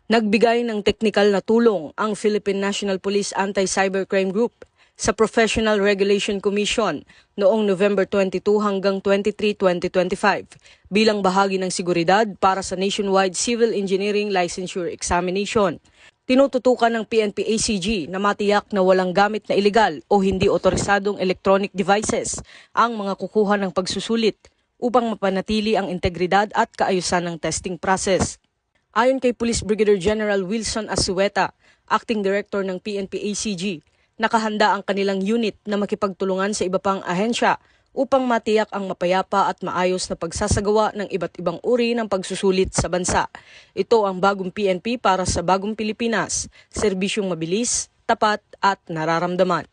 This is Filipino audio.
Nagbigay ng teknikal na tulong ang Philippine National Police Anti-Cybercrime Group sa Professional Regulation Commission noong November 22 hanggang 23, 2025 bilang bahagi ng seguridad para sa nationwide civil engineering licensure examination. Tinututukan ng PNP-ACG na matiyak na walang gamit na ilegal o hindi otorisadong electronic devices ang mga kukuha ng pagsusulit upang mapanatili ang integridad at kaayusan ng testing process. Ayon kay Police Brigadier General Wilson Asueta, Acting Director ng PNP-ACG, nakahanda ang kanilang unit na makipagtulungan sa iba pang ahensya upang matiyak ang mapayapa at maayos na pagsasagawa ng iba't ibang uri ng pagsusulit sa bansa. Ito ang bagong PNP para sa bagong Pilipinas, serbisyong mabilis, tapat at nararamdaman.